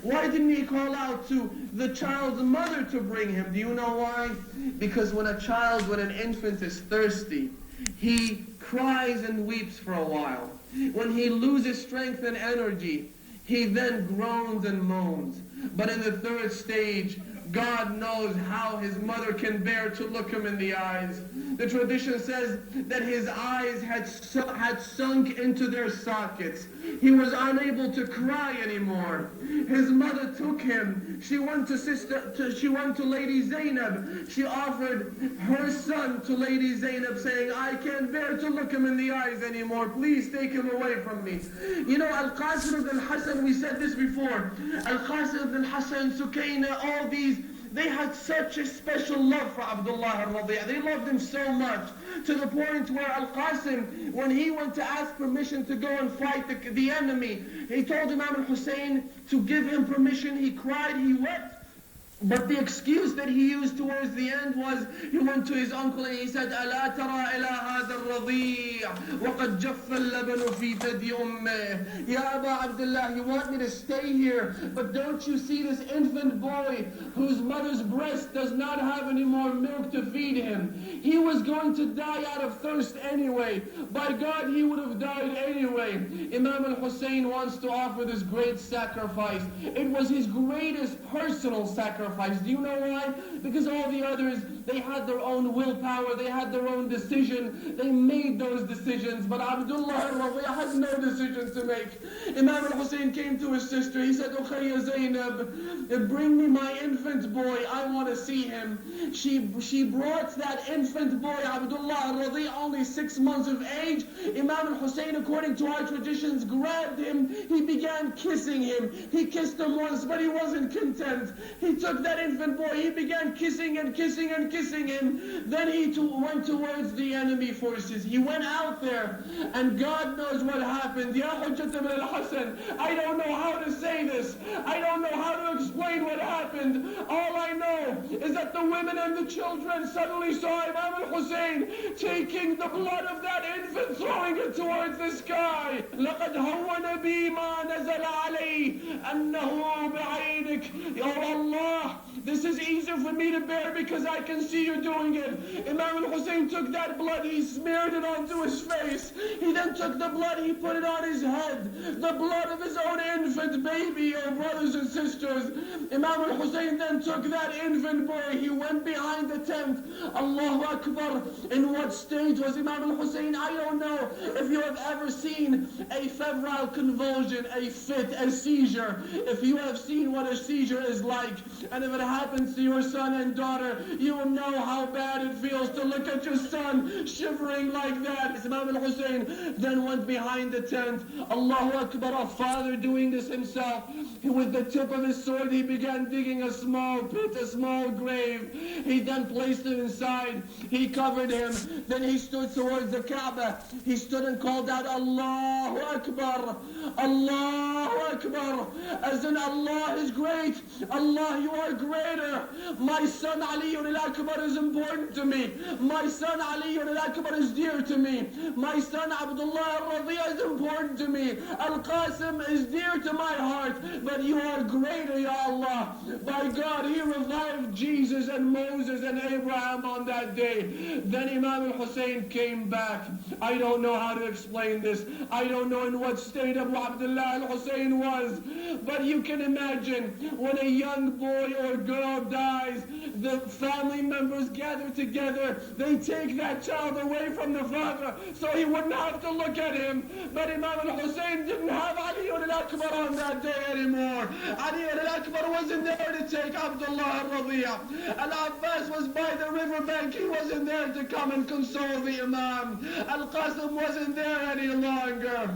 Why didn't he call out to the child's mother to bring him? Do you know why? Because when an infant is thirsty, he cries and weeps for a while. When he loses strength and energy, he then groans and moans. But in the third stage, God knows how his mother can bear to look him in the eyes. The tradition says that his eyes had sunk into their sockets. He was unable to cry anymore. His mother took him. She went to Lady Zainab. She offered her son to Lady Zainab, saying, I can't bear to look him in the eyes anymore. Please take him away from me. You know, Al-Qasim ibn Hassan, we said this before. Al-Qasim ibn Hassan, Sukaina, all these, they had such a special love for Abdullah al-Radi'. They loved him so much, to the point where Al-Qasim, when he went to ask permission to go and fight the enemy, he told Imam al-Hussein to give him permission. He cried, he wept. But the excuse that he used towards the end was, he went to his uncle and he said, أَلَا تَرَى إِلَى هَذَا الرَّضِيعِ وَقَدْ جَفَّ اللَّبَنُ فِي ثَدِي أُمِّهِ Ya Aba Abdullah, you want me to stay here, but don't you see this infant boy whose mother's breast does not have any more milk to feed him? He was going to die out of thirst anyway. By God, he would have died anyway. Imam al-Hussein wants to offer this great sacrifice. It was his greatest personal sacrifice. Do you know why? Because all the others, they had their own willpower, they had their own decision, they made those decisions, but Abdullah al-Radi' had no decision to make. Imam al-Hussein came to his sister, he said, Ukhayya Zainab, bring me my infant boy, I want to see him. She brought that infant boy, Abdullah al-Radi', only 6 months of age. Imam al-Hussein, according to our traditions, grabbed him, he began kissing him. He kissed him once, but he wasn't content. He took that infant boy, he began kissing and kissing and kissing him. Then he went towards the enemy forces. He went out there, and God knows what happened. Ya Hujjat ibn al-Hasan, I don't know how to say this. I don't know how to explain what happened. All I know is that the women and the children suddenly saw Imam al-Hussein taking the blood of that infant, throwing it towards the sky. لَقَدْ هَوَّنَ بِي مَا نَزَلَ عَلَيْهِ أَنَّهُ بِعَيْنِكَ. Ya Allah, this is easier for me to bear because I can see you doing it. Imam al-Hussein took that blood, he smeared it onto his face. He then took the blood, he put it on his head. The blood of his own infant baby, your brothers and sisters. Imam al-Hussein then took that infant boy, he went behind the tent. Allahu Akbar. In what stage was Imam al-Hussein? I don't know if you have ever seen a febrile convulsion, a fit, a seizure. If you have seen what a seizure is like, and if it happens to your son and daughter, you will know how bad it feels to look at your son shivering like that. Imam al-Hussein then went behind the tent. Allahu Akbar, a father doing this himself. With the tip of his sword, he began digging a small pit, a small grave. He then placed it inside. He covered him. Then he stood towards the Kaaba. He stood and called out, Allahu Akbar, Allahu Akbar, as in Allah is great. Allah, you are greater. My son Ali al-Akbar is important to me. My son Ali al-Akbar is dear to me. My son Abdullah al-Radi' is important to me. Al-Qasim is dear to my heart. But you are greater, Ya Allah. By God, he revived Jesus and Moses and Abraham on that day. Then Imam al-Hussein came back. I don't know how to explain this. I don't know in what state Abu Abdullah al-Hussein was. But you can imagine when a young boy or girl dies, the family members gather together. They take that child away from the father so he wouldn't have to look at him. But Imam al-Hussein didn't have Ali al-Akbar on that day anymore. Ali al-Akbar wasn't there to take Abdullah al-Radi'. Al-Abbas was by the riverbank. He wasn't there to come and console the Imam. Al-Qasim wasn't there any longer.